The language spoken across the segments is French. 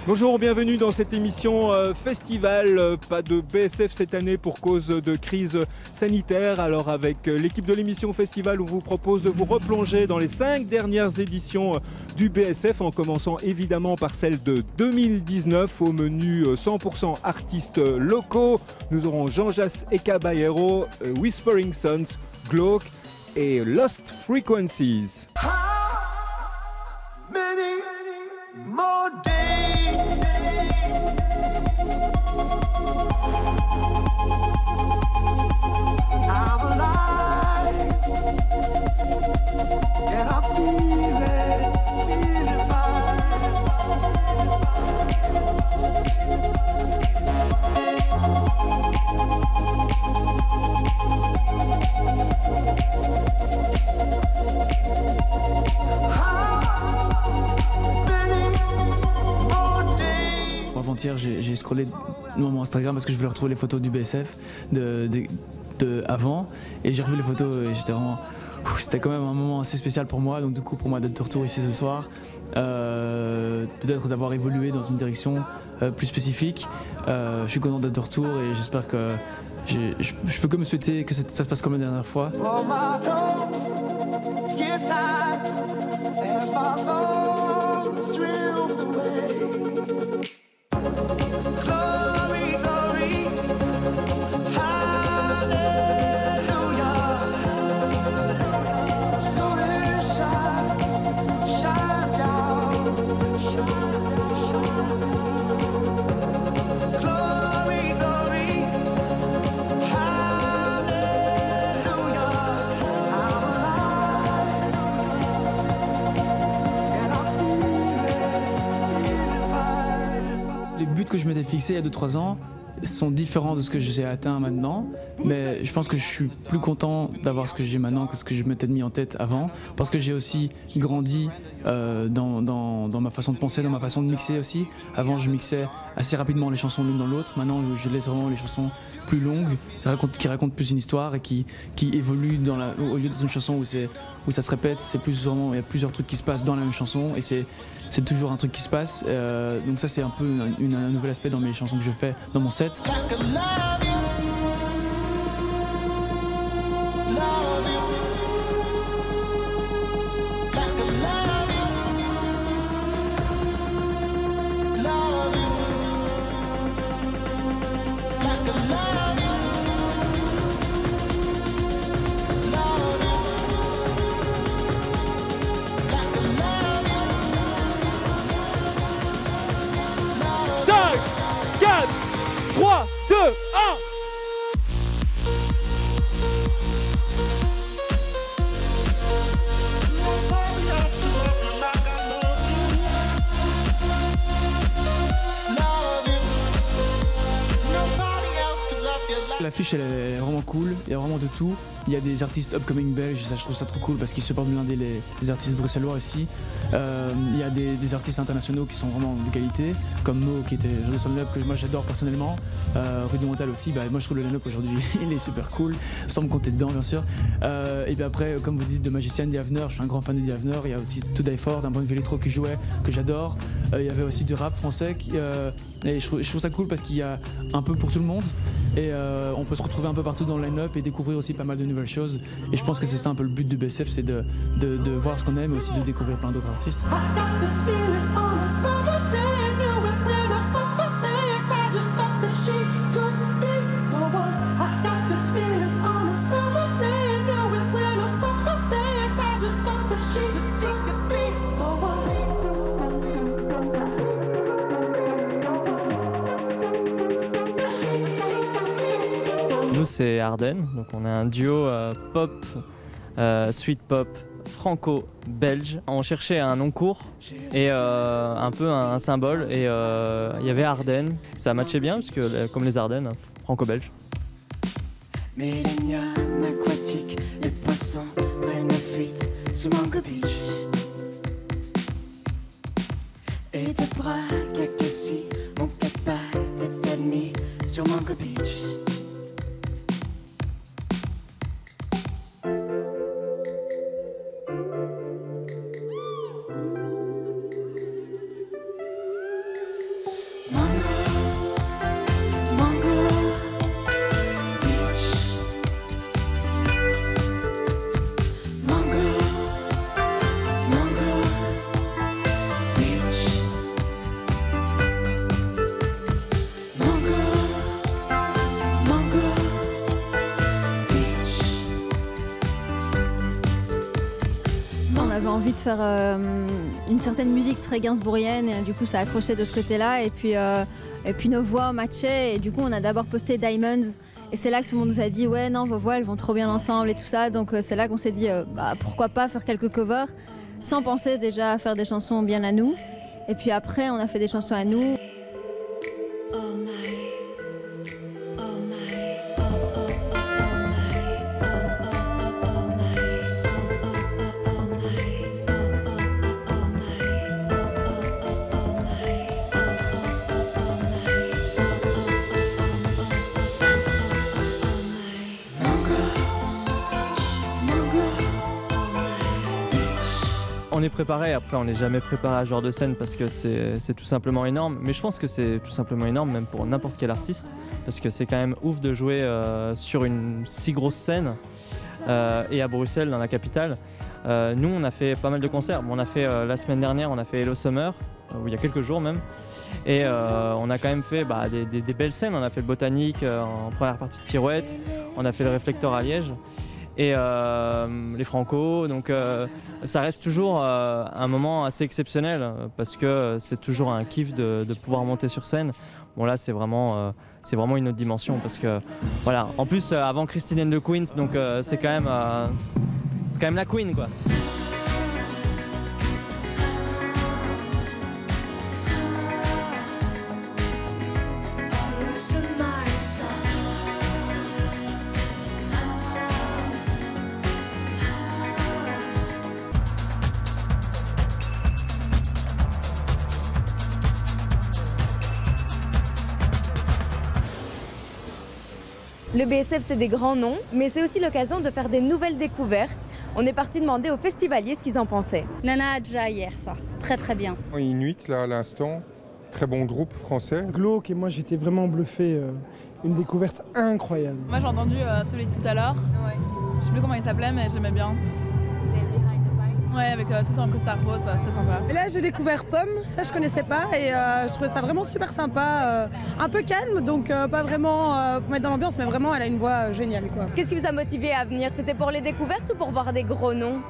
Bonjour, bienvenue dans cette émission festival. Pas de BSF cette année pour cause de crise sanitaire. Alors avec l'équipe de l'émission festival, on vous propose de vous replonger dans les 5 dernières éditions du BSF, en commençant évidemment par celle de 2019 au menu 100% artistes locaux. Nous aurons Jean Jass et Caballero, Whispering Sons, Glauque et Lost Frequencies. Avant-hier, j'ai scrollé mon Instagram parce que je voulais retrouver les photos du BSF de avant, et j'ai revu les photos et j'étais vraiment... C'était quand même un moment assez spécial pour moi, donc du coup pour moi d'être de retour ici ce soir, peut-être d'avoir évolué dans une direction plus spécifique. Je suis content d'être de retour et j'espère que je peux que me souhaiter que ça se passe comme la dernière fois. Les buts que je m'étais fixés il y a 2-3 ans sont différents de ce que j'ai atteint maintenant, mais je pense que je suis plus content d'avoir ce que j'ai maintenant que ce que je m'étais mis en tête avant, parce que j'ai aussi grandi dans ma façon de penser, dans ma façon de mixer aussi. Avant, je mixais assez rapidement les chansons l'une dans l'autre. Maintenant, je laisse vraiment les chansons plus longues, qui racontent plus une histoire et qui évoluent au lieu d'une chanson où ça se répète. C'est plus vraiment, il y a plusieurs trucs qui se passent dans la même chanson et c'est toujours un truc qui se passe. Donc ça, c'est un peu un nouvel aspect dans mes chansons que je fais dans mon set. L'affiche elle est vraiment cool, il y a vraiment de tout. Il y a des artistes upcoming belges, ça, je trouve ça trop cool parce qu'ils se portent blinder les artistes bruxellois aussi. Il y a des artistes internationaux qui sont vraiment de qualité, comme Mo qui était joué sur le line-up que moi j'adore personnellement. Rudimental aussi, moi je trouve le line-up aujourd'hui il est super cool, sans me compter dedans bien sûr. Et puis après, comme vous dites, de Magician, The Avener, je suis un grand fan de The Avener. Il y a aussi To Die For, d'un bon Electro qui jouait, que j'adore. Il y avait aussi du rap français et je trouve ça cool parce qu'il y a un peu pour tout le monde. Et on peut se retrouver un peu partout dans le line-up et découvrir aussi pas mal de nouvelles choses. Et je pense que c'est ça un peu le but du BSF, c'est de voir ce qu'on aime et aussi de découvrir plein d'autres artistes. Nous c'est Arden, donc on est un duo pop, sweet pop franco-belge. On cherchait un nom court et un peu un symbole et il y avait Arden, ça matchait bien parce que comme les Ardennes, franco-belge. Millénium aquatique, les poissons prennent la fuite sous Mango Beach. Et de bras cacassis, mon papa est admis sur Mango Beach. avait envie de faire une certaine musique très gainsbourgienne et du coup ça accrochait de ce côté-là et puis nos voix matchaient et du coup on a d'abord posté Diamonds et c'est là que tout le monde nous a dit ouais non vos voix elles vont trop bien ensemble et tout ça donc c'est là qu'on s'est dit pourquoi pas faire quelques covers sans penser déjà à faire des chansons bien à nous et puis après on a fait des chansons à nous. On est préparé, après on n'est jamais préparé à ce genre de scène parce que c'est tout simplement énorme, mais je pense que c'est tout simplement énorme même pour n'importe quel artiste parce que c'est quand même ouf de jouer sur une si grosse scène et à Bruxelles, dans la capitale. Nous on a fait pas mal de concerts, on a fait la semaine dernière on a fait Hello Summer, il y a quelques jours même, et on a quand même fait des belles scènes, on a fait le Botanique en première partie de Pirouette, on a fait le Réflecteur à Liège, et les Franco, donc ça reste toujours un moment assez exceptionnel parce que c'est toujours un kiff de pouvoir monter sur scène. Bon là c'est vraiment une autre dimension parce que voilà, en plus avant Christine and the Queens, donc c'est quand même la Queen quoi. Le BSF, c'est des grands noms, mais c'est aussi l'occasion de faire des nouvelles découvertes. On est parti demander aux festivaliers ce qu'ils en pensaient. Nana Adja hier soir, très très bien. Inuit là à l'instant, très bon groupe français. Glauque et moi j'étais vraiment bluffé, une découverte incroyable. Moi j'ai entendu celui de tout à l'heure, je sais plus comment il s'appelait mais j'aimais bien. Ouais, avec tout ça en costard rose, c'était sympa. Et là j'ai découvert Pomme, ça je connaissais pas et je trouvais ça vraiment super sympa, un peu calme donc pas vraiment pour mettre dans l'ambiance mais vraiment elle a une voix géniale quoi. Qu'est-ce qui vous a motivé à venir? C'était pour les découvertes ou pour voir des gros noms?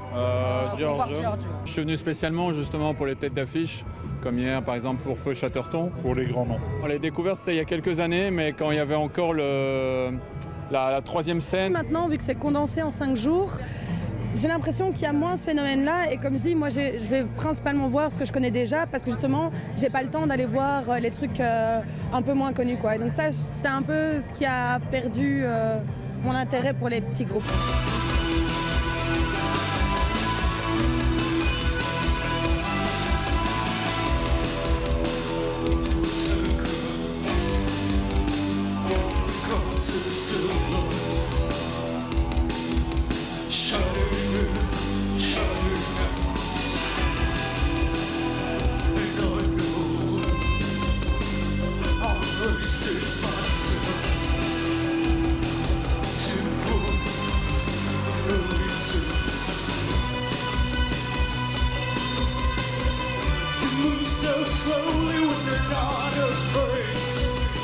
Giorgio. Je suis venu spécialement justement pour les têtes d'affiche, comme hier par exemple pour Feu Chatterton. Pour les grands noms. Les découvertes c'était il y a quelques années mais quand il y avait encore la troisième scène. Maintenant vu que c'est condensé en 5 jours, j'ai l'impression qu'il y a moins ce phénomène-là et comme je dis, moi je vais principalement voir ce que je connais déjà parce que justement, j'ai pas le temps d'aller voir les trucs un peu moins connus quoi. Et donc ça, c'est un peu ce qui a perdu mon intérêt pour les petits groupes.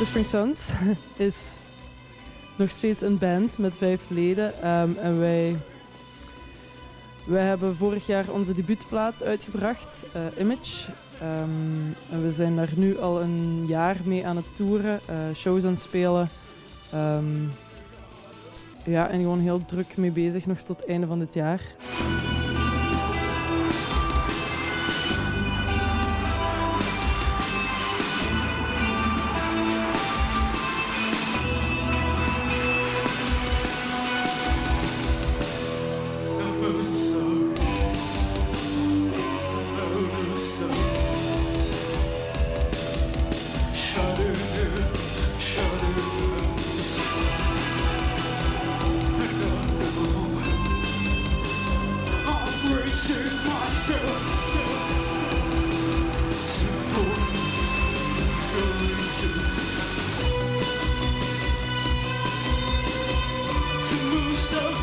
The Spring Sons is nog steeds een band met 5 leden en wij hebben vorig jaar onze debuutplaat uitgebracht, Image. En we zijn daar nu al een jaar mee aan het toeren, shows aan het spelen. Ja, en gewoon heel druk mee bezig nog tot het einde van dit jaar.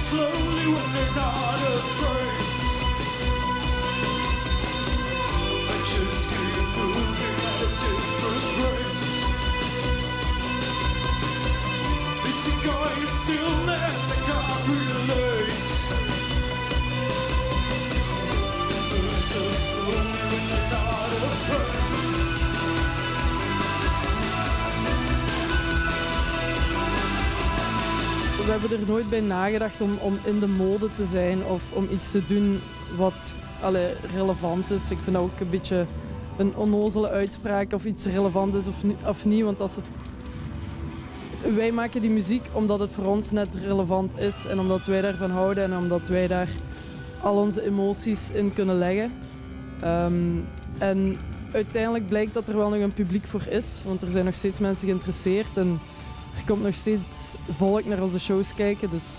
Slowly when they're not afraid. hebben er nooit bij nagedacht om in de mode te zijn of om iets te doen wat relevant is. Ik vind dat ook een beetje een onnozele uitspraak of iets relevant is of niet. Want wij maken die muziek omdat het voor ons net relevant is en omdat wij daarvan houden en omdat wij daar al onze emoties in kunnen leggen. En uiteindelijk blijkt dat er wel nog een publiek voor is, want er zijn nog steeds mensen geïnteresseerd en er komt nog steeds volk naar onze shows kijken. Dus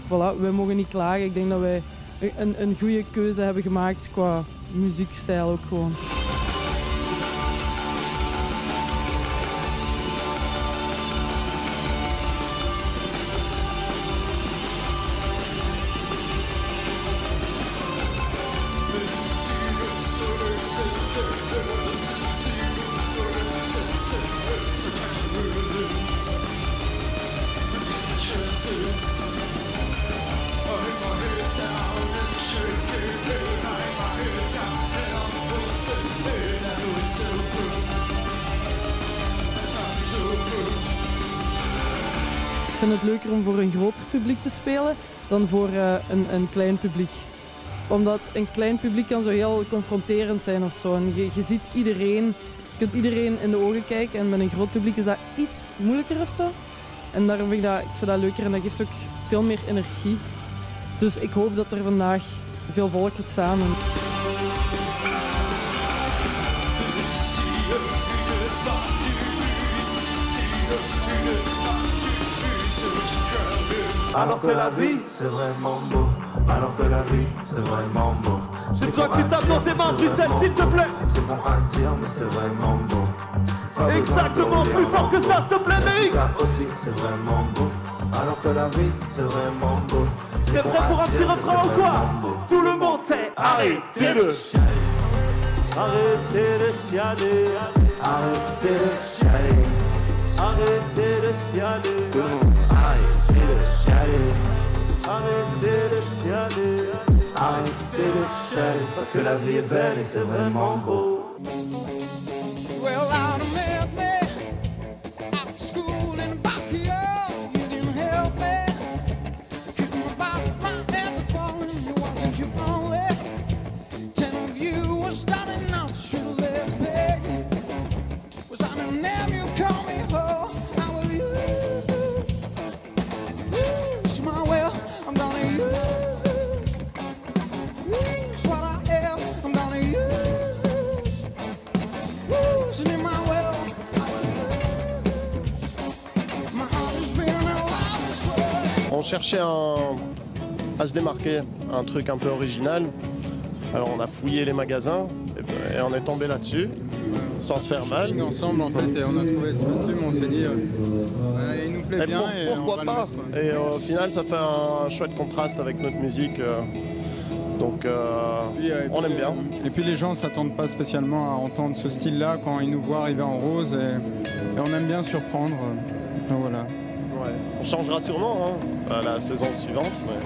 voilà, wij mogen niet klagen. Ik denk dat wij een goede keuze hebben gemaakt qua muziekstijl ook gewoon. Ik vind het leuker om voor een groter publiek te spelen dan voor een klein publiek. Omdat een klein publiek kan zo heel confronterend zijn of zo. En je ziet iedereen, je kunt iedereen in de ogen kijken en met een groot publiek is dat iets moeilijker of zo. En daarom vind ik dat leuker en dat geeft ook veel meer energie. Dus ik hoop dat er vandaag veel volk gaat staan. Alors que la vie, c'est vraiment beau. Alors que la vie, c'est vraiment beau. C'est toi qui tapes dans tes mains, Bruxelles, s'il te plaît. C'est bon à dire, mais c'est vraiment beau. Exactement, plus fort que ça, s'il te plaît, mais ça aussi, c'est vraiment beau. Alors que la vie, c'est vraiment beau. T'es prêt pour un petit refrain ou quoi? Tout le monde sait. Arrêtez-le. Arrêtez de chialer. Arrêtez de chialer. Arrêtez de chialer. Tout le monde. Arrêtez de chialer. Arrêtez de chialer. Arrêtez de chialer. Parce que la vie est belle et c'est vraiment beau. On cherchait à se démarquer, un truc un peu original. Alors on a fouillé les magasins et on est tombé là-dessus, sans se faire mal. Ensemble en fait, et on a trouvé ce costume, on s'est dit il nous plaît bien et pourquoi pas. Et au final ça fait un chouette contraste avec notre musique. Donc on aime bien. Et puis les gens ne s'attendent pas spécialement à entendre ce style-là quand ils nous voient arriver en rose et on aime bien surprendre. Donc voilà. Ouais. On changera sûrement à la saison suivante. Mais...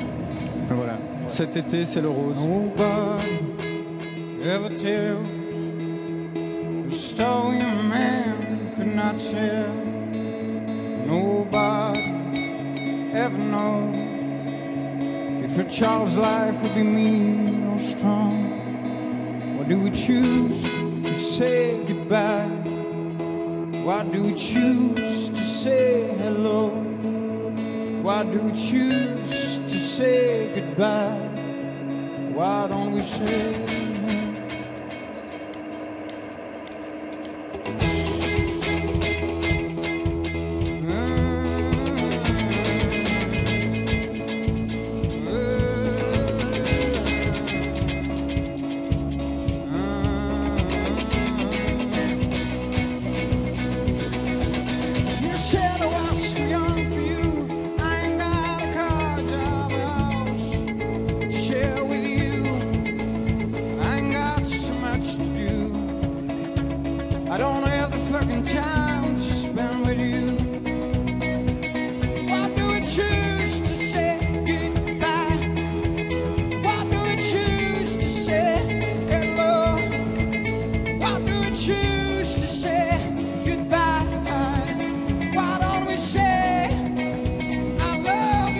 Voilà. Cet été, c'est le rose. Nobody ever tell the story a man could not share. Nobody ever knows if a child's life would be mean or strong. Why do we choose to say goodbye? Why do we choose to say hello? Why do we choose to say goodbye? Why don't we say I love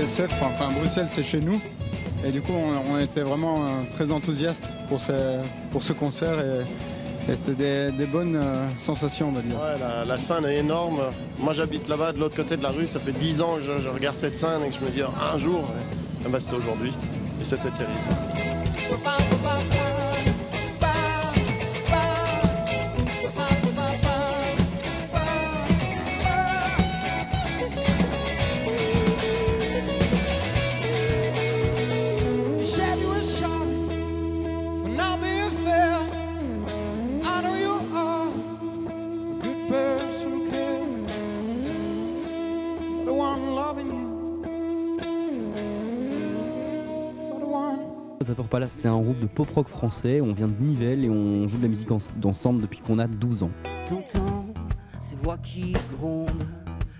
BSF, enfin Bruxelles c'est chez nous. Et du coup on était vraiment très enthousiastes pour ce concert et c'était des bonnes sensations on va dire. Ouais, la scène est énorme. Moi j'habite là-bas de l'autre côté de la rue, ça fait 10 ans que je regarde cette scène et que je me dis un jour, et ben, c'était aujourd'hui et c'était terrible. Zapper Palace, c'est un groupe de pop-rock français, on vient de Nivelles et on joue de la musique ensemble depuis qu'on a 12 ans. T'entends ces voix qui grondent,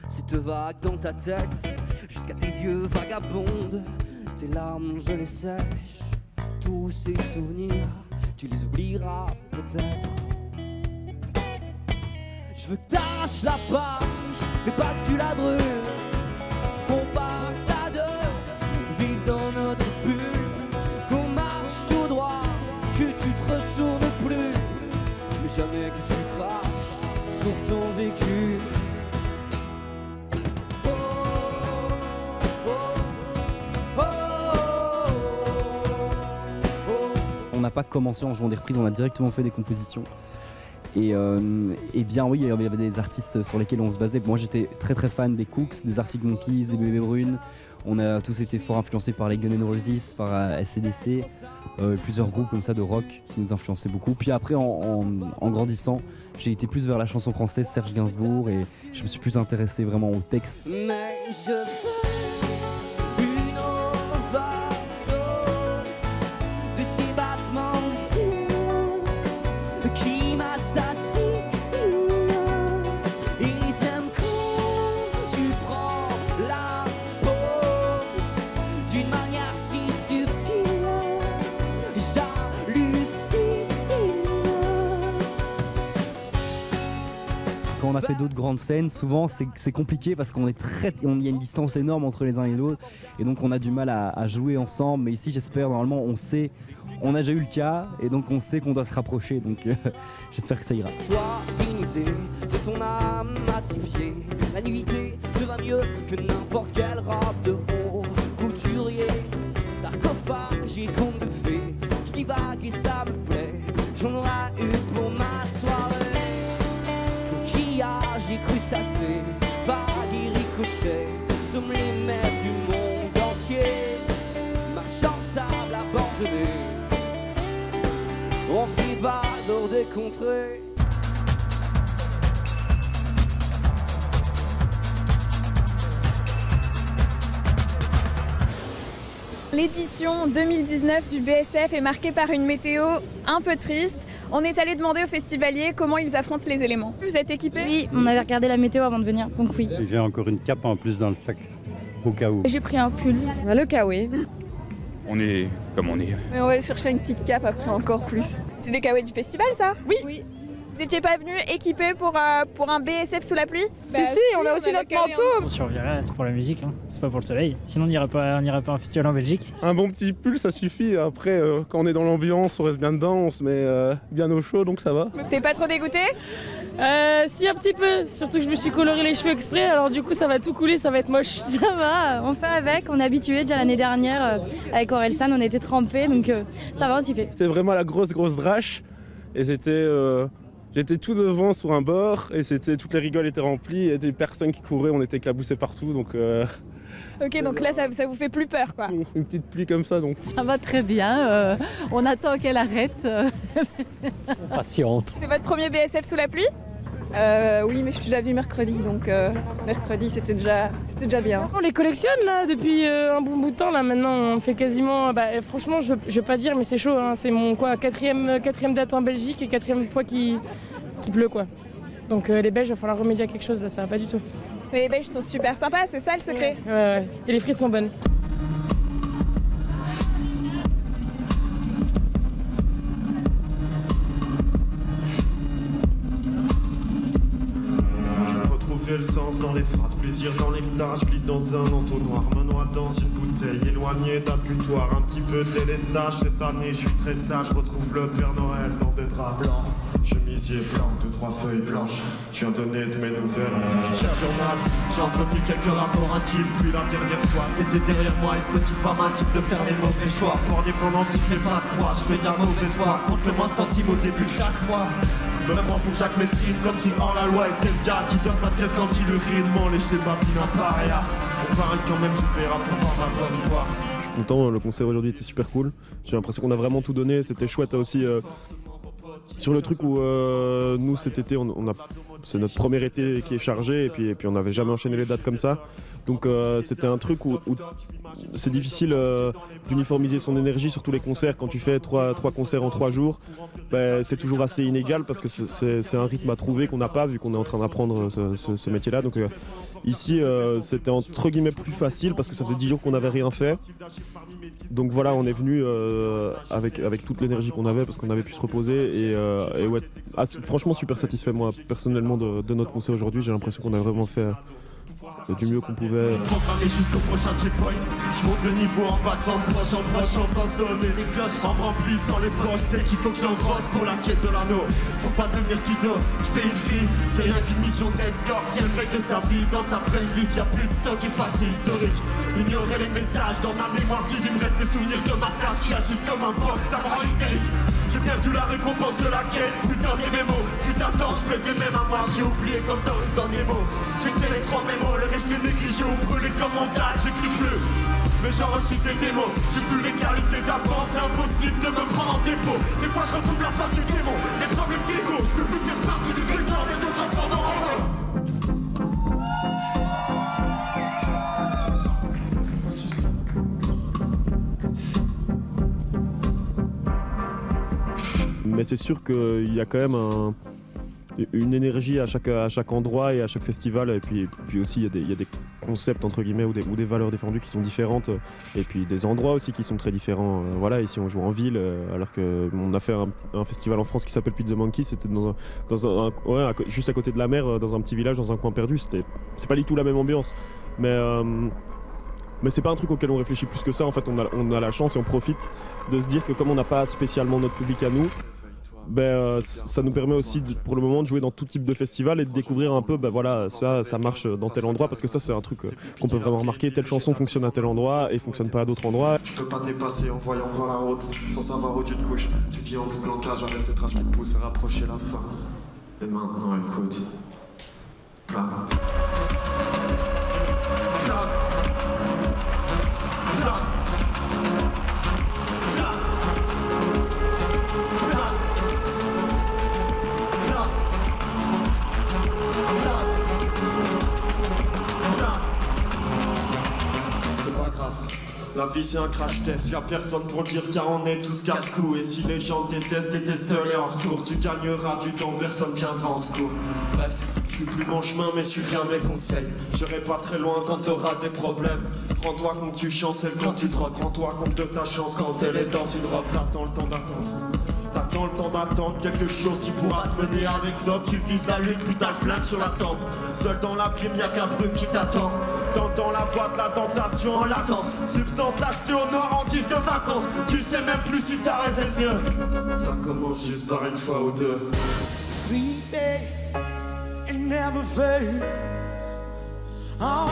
cette vague dans ta tête, jusqu'à tes yeux vagabondes. Tes larmes, je les sèche, tous ces souvenirs, tu les oublieras peut-être. Je veux que t'arraches la page, mais pas que tu la brûles. Qu'on parte à deux, vivre dans notre bulle. Que tu te retournes plus, mais jamais que tu craches sur ton vécu. On n'a pas commencé en jouant des reprises, on a directement fait des compositions. Et bien oui, il y avait des artistes sur lesquels on se basait. Moi j'étais très fan des Cooks, des Arctic Monkeys, des Bébés Brunes. On a tous été fort influencés par les Guns N' Roses, par SCDC, plusieurs groupes comme ça de rock qui nous influençaient beaucoup. Puis après en grandissant, j'ai été plus vers la chanson française, Serge Gainsbourg, et je me suis plus intéressé vraiment au texte. Mais je veux une overdose de ces battements de ciel qui m'assassinent. Ils aiment quand tu prends la pause d'une manière si subtile. Quand on a fait d'autres grandes scènes, souvent c'est compliqué parce qu'il y a une distance énorme entre les uns et les autres et donc on a du mal à jouer ensemble. Mais ici j'espère, normalement on a déjà eu le cas et donc on sait qu'on doit se rapprocher, donc j'espère que ça ira. Toi, dignité de ton âme matifiée, la nuitée te va mieux que n'importe quelle robe de haut couturier. Sarcophage et conte de fées, je divague et ça me plaît, j'en aurai eu pour ma soirée. Coquillage et crustacés, vagues et ricochets, sommes les maîtres du monde entier. Marchant sable abandonné, on s'y va hors des contrées. L'édition 2019 du BSF est marquée par une météo un peu triste. On est allé demander aux festivaliers comment ils affrontent les éléments. Vous êtes équipés? Oui, on avait regardé la météo avant de venir, donc oui. J'ai encore une cape en plus dans le sac, au cas où. J'ai pris un pull. Le cas, oui. On est comme on est. Mais on va aller chercher une petite cape après encore plus. C'est des kawaii du festival, ça? Oui. Vous n'étiez pas venu équipé pour un BSF sous la pluie? Si, on a aussi notre manteau. On survierait, c'est pour la musique, hein. C'est pas pour le soleil. Sinon on n'irait pas à un festival en Belgique. Un bon petit pull, ça suffit. Après, quand on est dans l'ambiance, on reste bien dedans, on se met bien au chaud, donc ça va. T'es pas trop dégoûté? Si, un petit peu. Surtout que je me suis coloré les cheveux exprès, alors du coup ça va tout couler, ça va être moche. Ça va, on fait avec, on est habitué. Déjà l'année dernière, avec Orelsan, on était trempés, donc ça va, on s'y fait. C'était vraiment la grosse drache. Et c'était... J'étais tout devant sur un bord et toutes les rigoles étaient remplies, il y avait des personnes qui couraient, on était éclaboussés partout, donc... Ok, donc là ça vous fait plus peur, quoi. Une petite pluie comme ça, donc... Ça va très bien, on attend qu'elle arrête. Patiente. C'est votre premier BSF sous la pluie? Oui, mais je suis déjà vue mercredi, donc mercredi c'était déjà bien. On les collectionne là depuis un bon bout de temps, là maintenant on fait quasiment... franchement je vais pas dire mais c'est chaud, hein. C'est mon quatrième date en Belgique et 4e fois qu'il pleut, quoi. Donc les Belges, il va falloir remédier à quelque chose là, ça va pas du tout. Mais les Belges sont super sympas, c'est ça le secret? Ouais. Et les frites sont bonnes. le sens dans les phrases, plaisir dans l'extase. Je glisse dans un entonnoir, me noie dans une bouteille, éloigné d'un butoir. Un petit peu délestage, cette année je suis très sage. Je retrouve le Père Noël dans des draps blancs. Chemisier blanc, 2-3 feuilles blanches. Je viens donner de mes nouvelles. Cher journal, j'ai entretenu quelques rapports intimes. Puis la dernière fois, t'étais derrière moi, une petite femme intime de faire les mauvais choix. Borné pendant que je fais pas de croix, je fais de la mauvaise foi. Compte le moins de centimes au début de chaque mois. Me prends pour Jacques Mesquine, comme si hors la loi était le gars qui donne pas de pièce quand il rit de m'en lèche les babines un paria. On paraît quand même tout paiera pour voir ma bonne voir. Je suis content, le concert aujourd'hui était super cool. J'ai l'impression qu'on a vraiment tout donné, c'était chouette aussi. Sur le truc où nous cet été, c'est notre premier été qui est chargé et puis on n'avait jamais enchaîné les dates comme ça. Donc c'était un truc où c'est difficile d'uniformiser son énergie sur tous les concerts. Quand tu fais 3 concerts en 3 jours, c'est toujours assez inégal parce que c'est un rythme à trouver qu'on n'a pas vu qu'on est en train d'apprendre ce métier-là. Donc ici c'était entre guillemets plus facile parce que ça faisait 10 jours qu'on n'avait rien fait. Donc voilà, on est venu avec toute l'énergie qu'on avait parce qu'on avait pu se reposer et ouais, franchement super satisfait moi personnellement de notre concert aujourd'hui. J'ai l'impression qu'on a vraiment fait du mieux qu'on pouvait. Programmé jusqu'au prochain checkpoint. Je monte le niveau en passant de proche en proche, en faisant sonner des cloches, en me remplissant les poches. Dès qu'il faut que je l'engrosse pour la quête de l'anneau. Pour pas devenir schizo, je paye une fille. C'est rien qu'une mission d'escorte. Si elle break de sa vie dans sa friendlist, y'a plus de stock effacé historique. Ignorer les messages dans ma mémoire vive. Il me reste des souvenirs de massage qui agissent comme un box, ça me rend hystérique. J'ai perdu la récompense de la quête. Putain des mémos, putain temps, je plaisais même à moi. J'ai oublié comme Doris dans Nemo. J'étais les 3 mémos, le reste m'est négligé ou brûlé comme en dalle. J'écris plus, mais j'enregistre des démos. J'ai plus les qualités d'avant, c'est impossible de me prendre en défaut. Des fois je retrouve la femme du démon, les problèmes d'ego. Je peux plus faire partie du décor, mais je me transforme en robot. Mais c'est sûr qu'il y a quand même une énergie à chaque endroit et à chaque festival. Et puis aussi, il y a des concepts, entre guillemets, ou des valeurs défendues qui sont différentes. Et puis des endroits aussi qui sont très différents. Voilà, ici, on joue en ville, alors qu'on a fait un festival en France qui s'appelle Pizza Monkey. C'était juste à côté de la mer, dans un petit village, dans un coin perdu. C'est pas du tout la même ambiance. Mais c'est pas un truc auquel on réfléchit plus que ça. En fait, on a la chance et on profite de se dire que comme on n'a pas spécialement notre public à nous, ça nous permet aussi pour le moment de jouer dans tout type de festival et de découvrir un peu voilà, ça marche dans tel endroit, parce que ça c'est un truc qu'on peut vraiment remarquer. Telle chanson fonctionne à tel endroit et fonctionne pas à d'autres endroits. Tu peux pas te dépasser en voyant dans la route sans savoir où tu te couches. Tu vis en boucle en cage avec cette rage qui te pousse à rapprocher la fin. Et maintenant écoute, plane. La vie c'est un crash test, y'a personne pour le dire car on est tous casse-cou. Et si les gens détestent, déteste-les en retour. Tu gagneras du temps, personne viendra en secours. Bref, je suis plus mon chemin mais je suis bien mes conseils. J'irai pas très loin quand t'auras des problèmes. Rends-toi compte que tu chancelles quand tu drogues. Rends-toi compte de ta chance quand elle est dans une robe. T'attends le temps d'attendre. T'attends le temps d'attendre quelque chose qui pourra te mener à l'exode. Tu vises la lune puis t'as le flingue sur la tempe. Seul dans la prime y'a que la brume qui t'attend. T'entends la voix de la tentation en latence. Substance achetée au noir en guise de vacances. Tu sais même plus si t'as rêvé de mieux. Ça commence juste par une fois ou deux. Sweet day, it never fades. Oh,